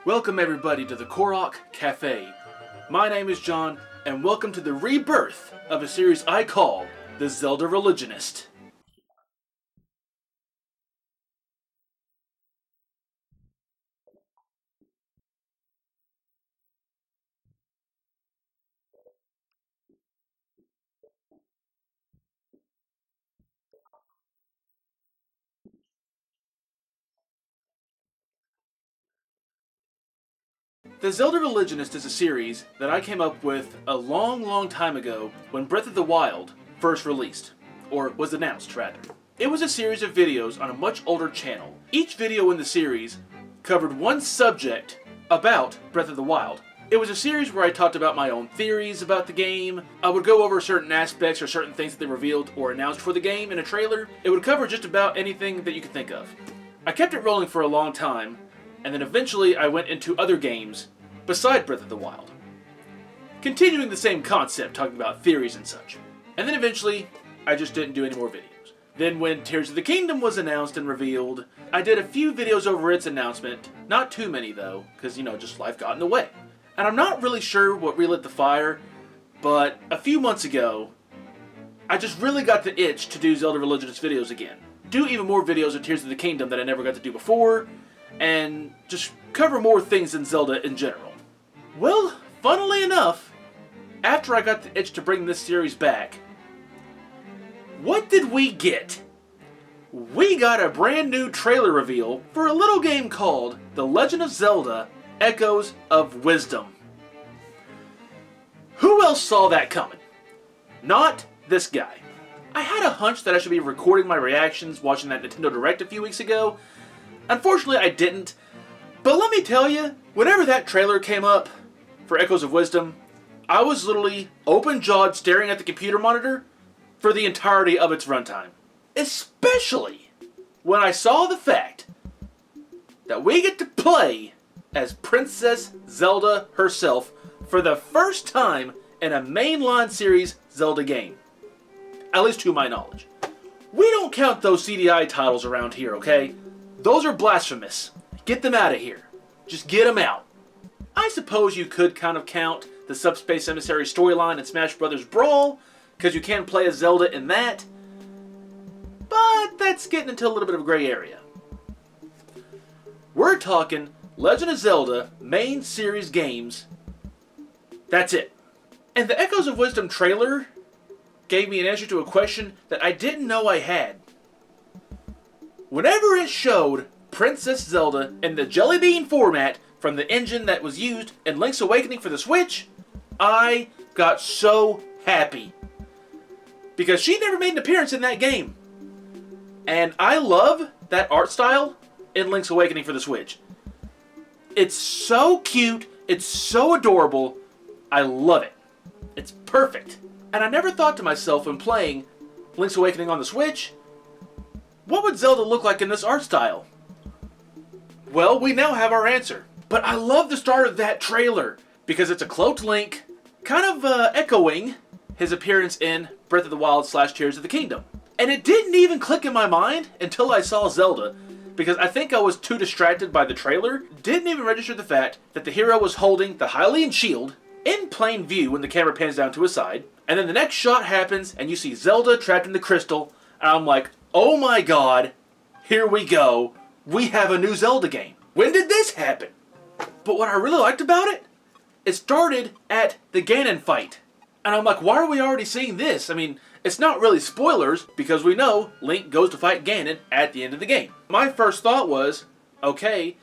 Welcome everybody to the Korok Cafe. My name is John, and welcome to the rebirth of a series I call the Zelda Religionist. The Zelda Religionist is a series that I came up with a long time ago when Breath of the Wild first released, or was announced rather. It was a series of videos on a much older channel. Each video in the series covered one subject about Breath of the Wild. It was a series where I talked about my own theories about the game. I would go over certain aspects or certain things that they revealed or announced for the game in a trailer. It would cover just about anything that you could think of. I kept it rolling for a long time, and then eventually I went into other games beside Breath of the Wild, continuing the same concept, talking about theories and such. And then eventually, I just didn't do any more videos. Then when Tears of the Kingdom was announced and revealed, I did a few videos over its announcement. Not too many though, because just life got in the way. And I'm not really sure what relit the fire, but a few months ago, I just really got the itch to do Zelda Religionist videos again. Do even more videos of Tears of the Kingdom that I never got to do before, and just cover more things in Zelda in general. Well, funnily enough, after I got the itch to bring this series back, what did we get? We got a brand new trailer reveal for a little game called The Legend of Zelda Echoes of Wisdom. Who else saw that coming? Not this guy. I had a hunch that I should be recording my reactions watching that Nintendo Direct a few weeks ago. Unfortunately, I didn't. But let me tell you, whenever that trailer came up for Echoes of Wisdom, I was literally open-jawed staring at the computer monitor for the entirety of its runtime. Especially when I saw the fact that we get to play as Princess Zelda herself for the first time in a mainline series Zelda game. At least to my knowledge. We don't count those CDI titles around here, okay? Those are blasphemous. Get them out of here. Just get them out. I suppose you could kind of count the Subspace Emissary storyline in Smash Bros. Brawl, because you can play as Zelda in that, but that's getting into a little bit of a gray area. We're talking Legend of Zelda main series games. That's it. And the Echoes of Wisdom trailer gave me an answer to a question that I didn't know I had. Whenever it showed Princess Zelda in the Jelly Bean format from the engine that was used in Link's Awakening for the Switch, I got so happy. Because she never made an appearance in that game. And I love that art style in Link's Awakening for the Switch. It's so cute, it's so adorable, I love it. It's perfect. And I never thought to myself when playing Link's Awakening on the Switch, what would Zelda look like in this art style? Well, we now have our answer. But I love the start of that trailer because it's a cloaked Link, kind of echoing his appearance in Breath of the Wild / Tears of the Kingdom. And it didn't even click in my mind until I saw Zelda, because I think I was too distracted by the trailer, didn't even register the fact that the hero was holding the Hylian shield in plain view when the camera pans down to his side, and then the next shot happens and you see Zelda trapped in the crystal, and I'm like, oh my god, here we go, we have a new Zelda game. When did this happen? But what I really liked about it, it started at the Ganon fight. And I'm like, why are we already seeing this? I mean, it's not really spoilers, because we know Link goes to fight Ganon at the end of the game. My first thought was, okay,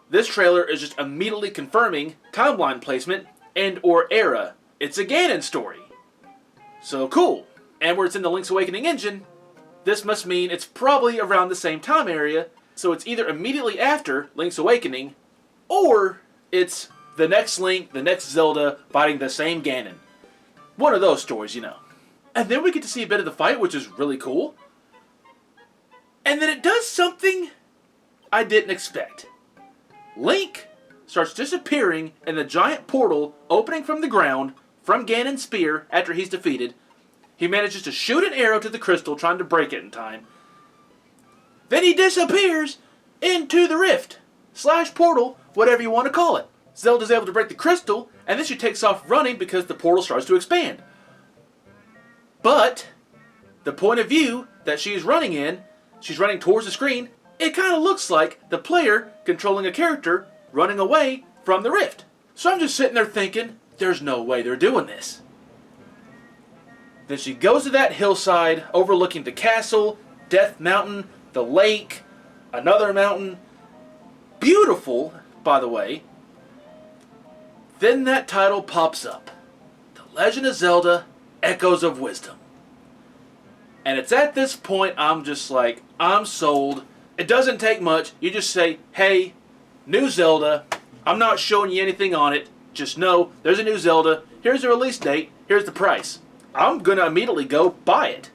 this trailer is just immediately confirming timeline placement and or era. It's a Ganon story. So cool. And where it's in the Link's Awakening engine, this must mean it's probably around the same time area, so it's either immediately after Link's Awakening, or it's the next Link, the next Zelda, fighting the same Ganon. One of those stories, And then we get to see a bit of the fight, which is really cool. And then it does something I didn't expect. Link starts disappearing in the giant portal opening from the ground from Ganon's spear after he's defeated. He manages to shoot an arrow to the crystal, trying to break it in time. Then he disappears into the rift. slash portal, whatever you want to call it. Zelda's able to break the crystal, and then she takes off running because the portal starts to expand. But the point of view that she's running in, she's running towards the screen, it kind of looks like the player controlling a character running away from the rift. So I'm just sitting there thinking, there's no way they're doing this. Then she goes to that hillside overlooking the castle, Death Mountain, the lake, another mountain. Beautiful, by the way. Then that title pops up. The Legend of Zelda, Echoes of Wisdom. And it's at this point I'm just like, I'm sold. It doesn't take much. You just say, hey, new Zelda. I'm not showing you anything on it. Just know there's a new Zelda. Here's the release date. Here's the price. I'm going to immediately go buy it.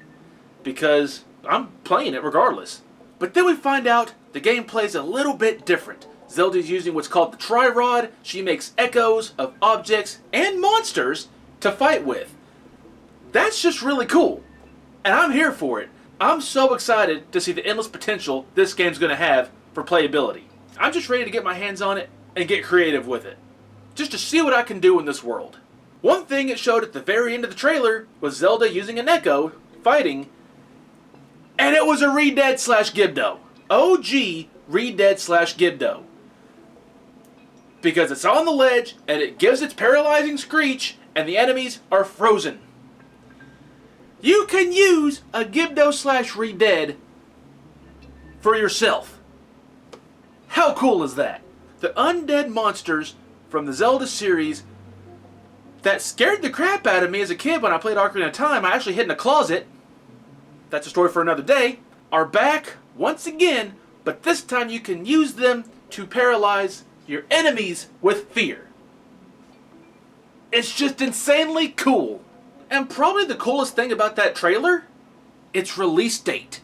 Because I'm playing it regardless. But then we find out the gameplay is a little bit different. Zelda's using what's called the Tri-Rod. She makes echoes of objects and monsters to fight with. That's just really cool. And I'm here for it. I'm so excited to see the endless potential this game's going to have for playability. I'm just ready to get my hands on it and get creative with it. Just to see what I can do in this world. One thing it showed at the very end of the trailer was Zelda using an echo, fighting, and it was a Redead slash Gibdo. OG Redead slash Gibdo. Because it's on the ledge, and it gives its paralyzing screech, and the enemies are frozen. You can use a Gibdo slash Redead for yourself. How cool is that? The undead monsters from the Zelda series that scared the crap out of me as a kid when I played Ocarina of Time, I actually hid in a closet, that's a story for another day, are back once again, but this time you can use them to paralyze your enemies with fear. It's just insanely cool. And probably the coolest thing about that trailer, its release date.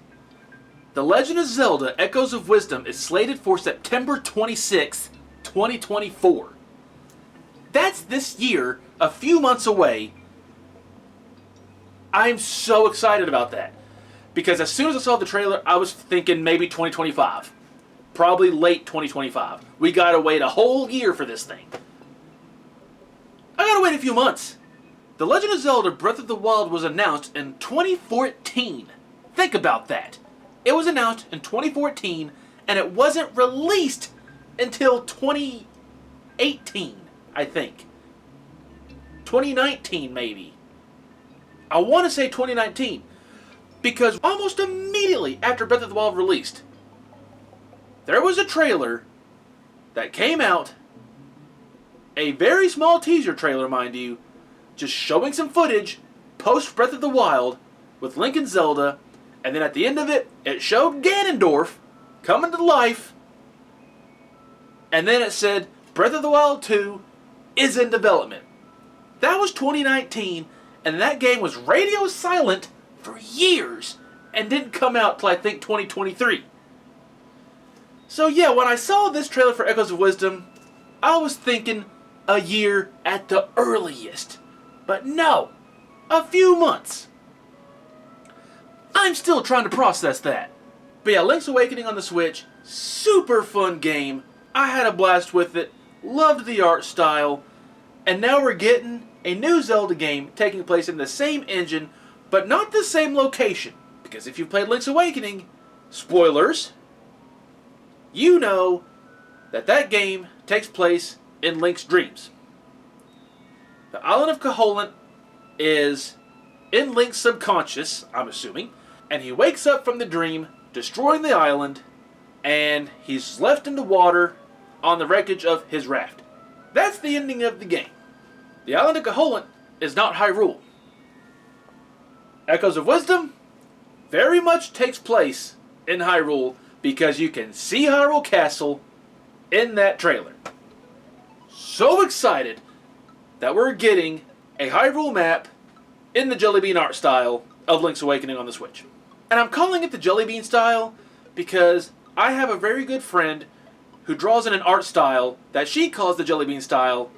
The Legend of Zelda Echoes of Wisdom is slated for September 26th, 2024. That's this year, a few months away. I'm so excited about that. Because as soon as I saw the trailer, I was thinking maybe 2025. Probably late 2025. We gotta wait a whole year for this thing. I gotta wait a few months. The Legend of Zelda Breath of the Wild was announced in 2014. Think about that. It was announced in 2014, and it wasn't released until 2018, I think. 2019, maybe. I want to say 2019, because almost immediately after Breath of the Wild released, there was a trailer that came out, a very small teaser trailer, mind you, just showing some footage post Breath of the Wild with Link and Zelda, and then at the end of it, it showed Ganondorf coming to life, and then it said Breath of the Wild 2 is in development. That was 2019, and that game was radio silent for years and didn't come out till I think 2023. So yeah, when I saw this trailer for Echoes of Wisdom, I was thinking a year at the earliest. But no, a few months. I'm still trying to process that. But yeah, Link's Awakening on the Switch, super fun game. I had a blast with it, loved the art style, and now we're getting a new Zelda game taking place in the same engine, but not the same location. Because if you've played Link's Awakening, spoilers, you know that that game takes place in Link's dreams. The island of Koholint is in Link's subconscious, I'm assuming, and he wakes up from the dream, destroying the island, and he's left in the water on the wreckage of his raft. That's the ending of the game. The island of Koholint is not Hyrule. Echoes of Wisdom very much takes place in Hyrule because you can see Hyrule Castle in that trailer. So excited that we're getting a Hyrule map in the Jelly Bean art style of Link's Awakening on the Switch. And I'm calling it the Jelly Bean style because I have a very good friend who draws in an art style that she calls the Jelly Bean style,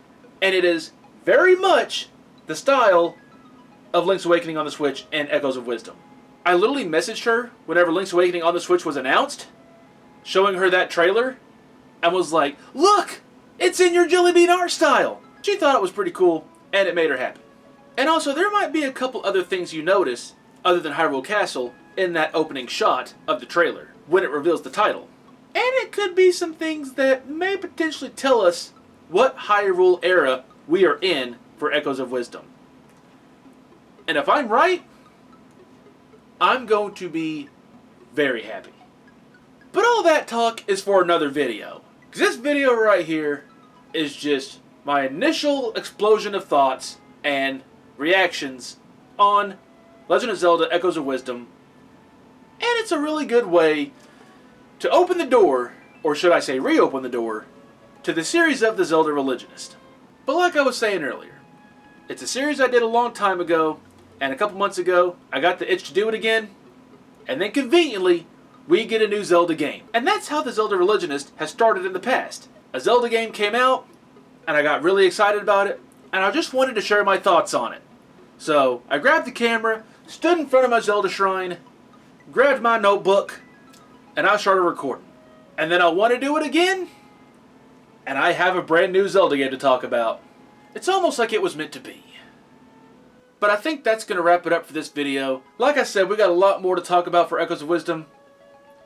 and it is very much the style of Link's Awakening on the Switch and Echoes of Wisdom. I literally messaged her whenever Link's Awakening on the Switch was announced, showing her that trailer, and was like, "Look! It's in your Jelly Bean art style!" She thought it was pretty cool, and it made her happy. And also, there might be a couple other things you notice, other than Hyrule Castle, in that opening shot of the trailer, when it reveals the title. And it could be some things that may potentially tell us what Hyrule era we are in for Echoes of Wisdom. And if I'm right, I'm going to be very happy. But all that talk is for another video. Because this video right here is just my initial explosion of thoughts and reactions on Legend of Zelda Echoes of Wisdom. And it's a really good way to open the door, or should I say reopen the door, to the series of the Zelda Religionist. But like I was saying earlier, it's a series I did a long time ago, and a couple months ago, I got the itch to do it again, and then conveniently, we get a new Zelda game. And that's how the Zelda Religionist has started in the past. A Zelda game came out, and I got really excited about it, and I just wanted to share my thoughts on it. So, I grabbed the camera, stood in front of my Zelda shrine, grabbed my notebook, and I started recording. And then I want to do it again, and I have a brand new Zelda game to talk about. It's almost like it was meant to be. But I think that's going to wrap it up for this video. Like I said, we got a lot more to talk about for Echoes of Wisdom,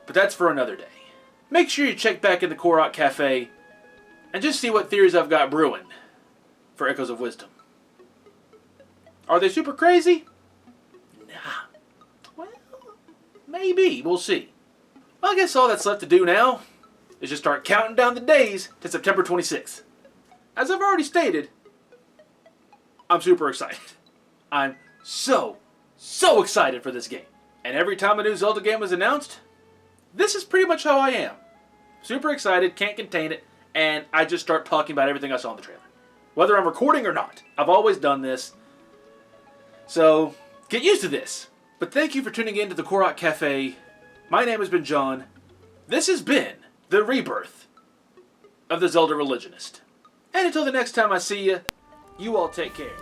but that's for another day. Make sure you check back in the Korok Cafe and just see what theories I've got brewing for Echoes of Wisdom. Are they super crazy? Nah. Well, maybe. We'll see. Well, I guess all that's left to do now is just start counting down the days to September 26th. As I've already stated, I'm super excited. I'm so excited for this game. And every time a new Zelda game is announced, this is pretty much how I am. Super excited, can't contain it, and I just start talking about everything I saw in the trailer. Whether I'm recording or not. I've always done this. So, get used to this. But thank you for tuning in to the Korok Cafe. My name has been John. This has been the rebirth of the Zelda Religionist. And until the next time I see you, you all take care.